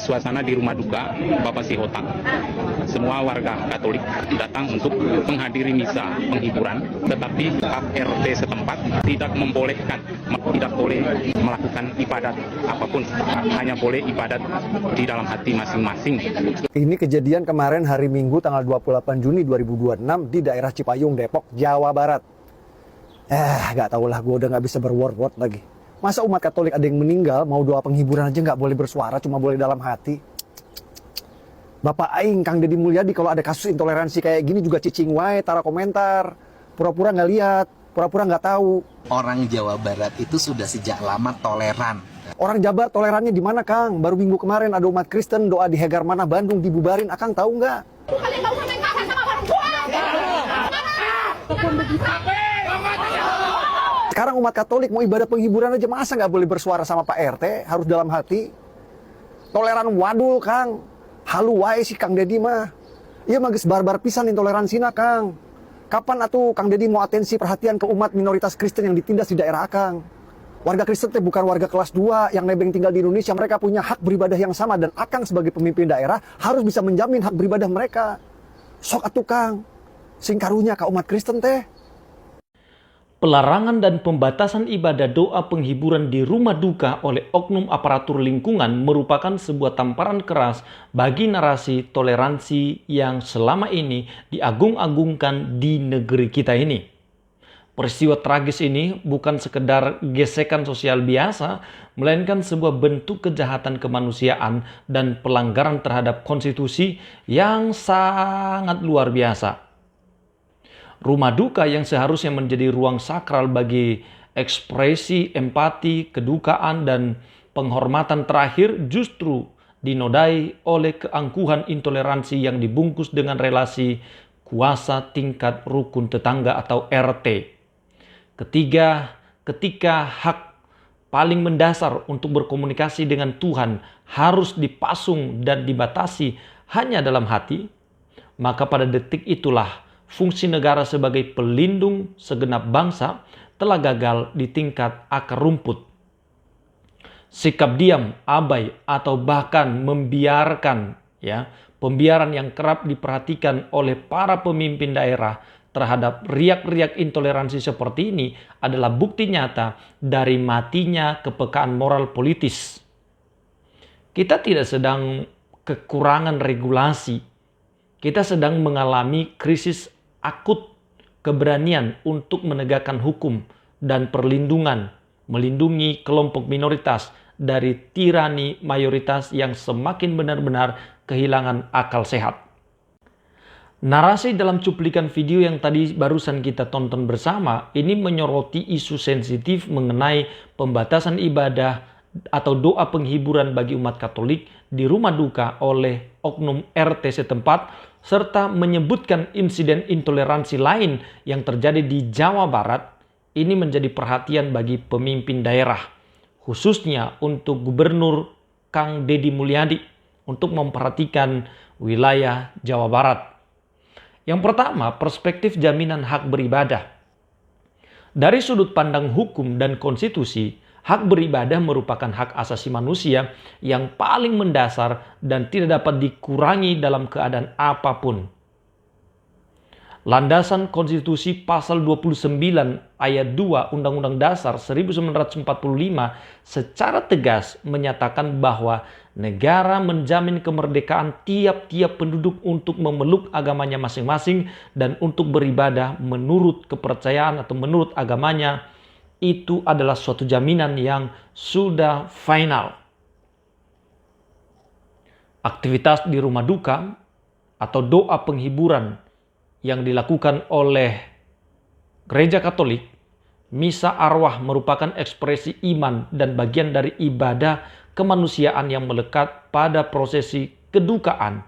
suasana di rumah duka Bapak Sihota. Semua warga Katolik datang untuk menghadiri misa penghiburan, tetapi Pak RT setempat tidak membolehkan, tidak boleh melakukan ibadat apapun, hanya boleh ibadat di dalam hati masing-masing. Ini kejadian kemarin hari Minggu tanggal 28 Juni 2026 di daerah Cipayung, Depok, Jawa Barat. Gak tau lah, gue udah gak bisa berword-word lagi. Masa umat Katolik ada yang meninggal, mau doa penghiburan aja gak boleh bersuara, cuma boleh dalam hati. Bapak Aing, Kang Deddy Mulyadi, kalau ada kasus intoleransi kayak gini juga cicing wae, taruh komentar. Pura-pura gak lihat, pura-pura gak tahu. Orang Jawa Barat itu sudah sejak lama toleran. Orang Jabar tolerannya di mana, Kang? Baru minggu kemarin ada umat Kristen doa di Hegar Manah, Bandung dibubarin. Akang tahu nggak? Sekarang umat Katolik mau ibadah penghiburan aja masa nggak boleh bersuara sama Pak RT? Harus dalam hati. Toleran wadul, Kang. Halu wae si Kang Deddy mah. Iya magis barbar pisan intoleransinya, Kang. Kapan atuh Kang Deddy mau atensi perhatian ke umat minoritas Kristen yang ditindas di daerah Akang? Warga Kristen itu bukan warga kelas 2 yang nebeng tinggal di Indonesia. Mereka punya hak beribadah yang sama. Dan Akang sebagai pemimpin daerah harus bisa menjamin hak beribadah mereka. Sok atuh Kang, sing karunya ka umat Kristen teh. Pelarangan dan pembatasan ibadah doa penghiburan di rumah duka oleh oknum aparatur lingkungan merupakan sebuah tamparan keras bagi narasi toleransi yang selama ini diagung-agungkan di negeri kita ini. Peristiwa tragis ini bukan sekedar gesekan sosial biasa, melainkan sebuah bentuk kejahatan kemanusiaan dan pelanggaran terhadap konstitusi yang sangat luar biasa. Rumah duka yang seharusnya menjadi ruang sakral bagi ekspresi, empati, kedukaan, dan penghormatan terakhir justru dinodai oleh keangkuhan intoleransi yang dibungkus dengan relasi kuasa tingkat rukun tetangga atau RT. Ketika hak paling mendasar untuk berkomunikasi dengan Tuhan harus dipasung dan dibatasi hanya dalam hati, maka pada detik itulah fungsi negara sebagai pelindung segenap bangsa telah gagal di tingkat akar rumput. Sikap diam, abai, atau bahkan membiarkan pembiaran yang kerap diperhatikan oleh para pemimpin daerah terhadap riak-riak intoleransi seperti ini adalah bukti nyata dari matinya kepekaan moral politis. Kita tidak sedang kekurangan regulasi. Kita sedang mengalami krisis akut keberanian untuk menegakkan hukum dan perlindungan, melindungi kelompok minoritas dari tirani mayoritas yang semakin benar-benar kehilangan akal sehat. Narasi dalam cuplikan video yang tadi barusan kita tonton bersama ini menyoroti isu sensitif mengenai pembatasan ibadah atau doa penghiburan bagi umat Katolik di rumah duka oleh oknum RT setempat, serta menyebutkan insiden intoleransi lain yang terjadi di Jawa Barat. Ini menjadi perhatian bagi pemimpin daerah, khususnya untuk Gubernur Kang Deddy Mulyadi untuk memperhatikan wilayah Jawa Barat. Yang pertama, perspektif jaminan hak beribadah. Dari sudut pandang hukum dan konstitusi, hak beribadah merupakan hak asasi manusia yang paling mendasar dan tidak dapat dikurangi dalam keadaan apapun. Landasan Konstitusi Pasal 29 Ayat 2 Undang-Undang Dasar 1945 secara tegas menyatakan bahwa negara menjamin kemerdekaan tiap-tiap penduduk untuk memeluk agamanya masing-masing dan untuk beribadah menurut kepercayaan atau menurut agamanya. Itu adalah suatu jaminan yang sudah final. Aktivitas di rumah duka atau doa penghiburan yang dilakukan oleh Gereja Katolik, misa arwah merupakan ekspresi iman dan bagian dari ibadah kemanusiaan yang melekat pada prosesi kedukaan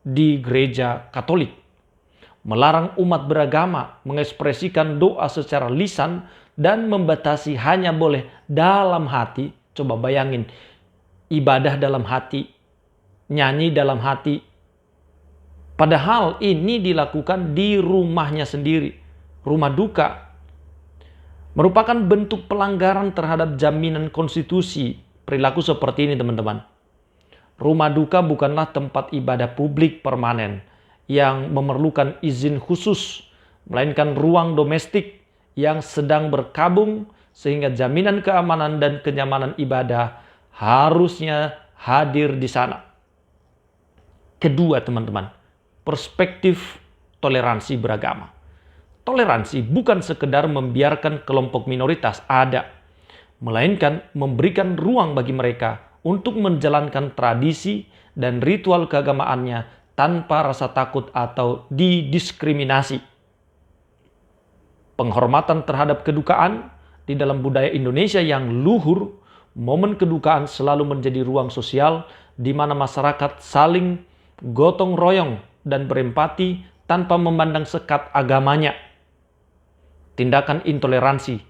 di Gereja Katolik. Melarang umat beragama mengekspresikan doa secara lisan dan membatasi hanya boleh dalam hati. Coba bayangin, ibadah dalam hati, nyanyi dalam hati. Padahal ini dilakukan di rumahnya sendiri. Rumah duka merupakan bentuk pelanggaran terhadap jaminan konstitusi. Perilaku seperti ini teman-teman. Rumah duka bukanlah tempat ibadah publik permanen yang memerlukan izin khusus, melainkan ruang domestik yang sedang berkabung sehingga jaminan keamanan dan kenyamanan ibadah harusnya hadir di sana. Kedua, teman-teman, perspektif toleransi beragama. Toleransi bukan sekedar membiarkan kelompok minoritas ada, melainkan memberikan ruang bagi mereka untuk menjalankan tradisi dan ritual keagamaannya tanpa rasa takut atau didiskriminasi. Penghormatan terhadap kedukaan di dalam budaya Indonesia yang luhur, momen kedukaan selalu menjadi ruang sosial di mana masyarakat saling gotong royong dan berempati tanpa memandang sekat agamanya. Tindakan intoleransi,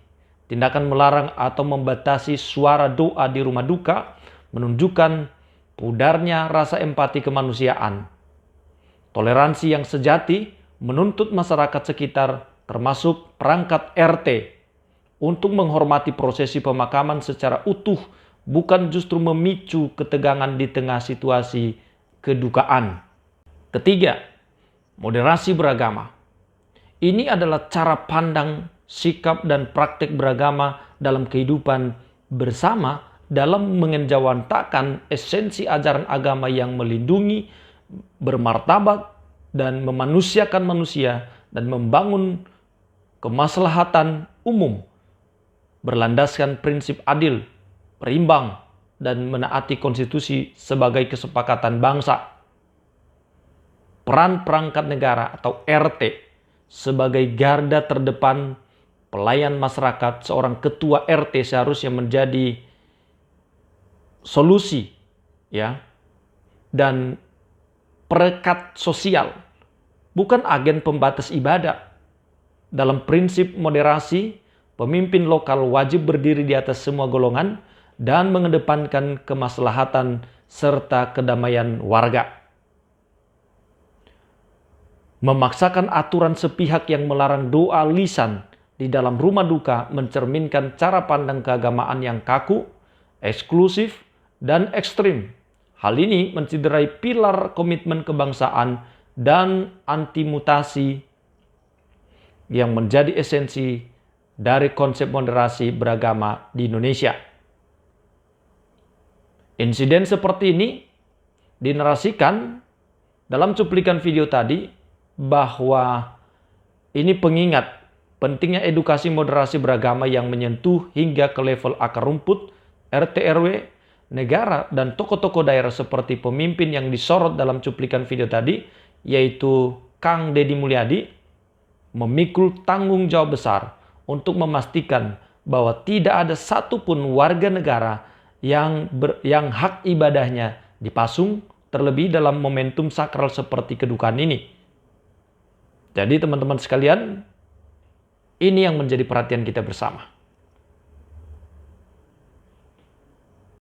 tindakan melarang atau membatasi suara doa di rumah duka menunjukkan pudarnya rasa empati kemanusiaan. Toleransi yang sejati menuntut masyarakat sekitar, termasuk perangkat RT, untuk menghormati prosesi pemakaman secara utuh, bukan justru memicu ketegangan di tengah situasi kedukaan. Ketiga, moderasi beragama. Ini adalah cara pandang, sikap, dan praktik beragama dalam kehidupan bersama dalam mengenjawantahkan esensi ajaran agama yang melindungi, bermartabat, dan memanusiakan manusia dan membangun kemaslahatan umum, berlandaskan prinsip adil, berimbang, dan menaati konstitusi sebagai kesepakatan bangsa. Peran perangkat negara atau RT sebagai garda terdepan pelayan masyarakat, seorang ketua RT seharusnya menjadi solusi, ya, dan perekat sosial, bukan agen pembatas ibadah. Dalam prinsip moderasi, pemimpin lokal wajib berdiri di atas semua golongan dan mengedepankan kemaslahatan serta kedamaian warga. Memaksakan aturan sepihak yang melarang doa lisan di dalam rumah duka mencerminkan cara pandang keagamaan yang kaku, eksklusif, dan ekstrim. Hal ini mencederai pilar komitmen kebangsaan dan anti mutasi yang menjadi esensi dari konsep moderasi beragama di Indonesia. Insiden seperti ini dinarasikan dalam cuplikan video tadi bahwa ini pengingat pentingnya edukasi moderasi beragama yang menyentuh hingga ke level akar rumput, RT RW, negara, dan tokoh-tokoh daerah seperti pemimpin yang disorot dalam cuplikan video tadi, yaitu Kang Deddy Mulyadi, memikul tanggung jawab besar untuk memastikan bahwa tidak ada satupun warga negara yang hak ibadahnya dipasung, terlebih dalam momentum sakral seperti kedukaan ini. Jadi teman-teman sekalian, ini yang menjadi perhatian kita bersama.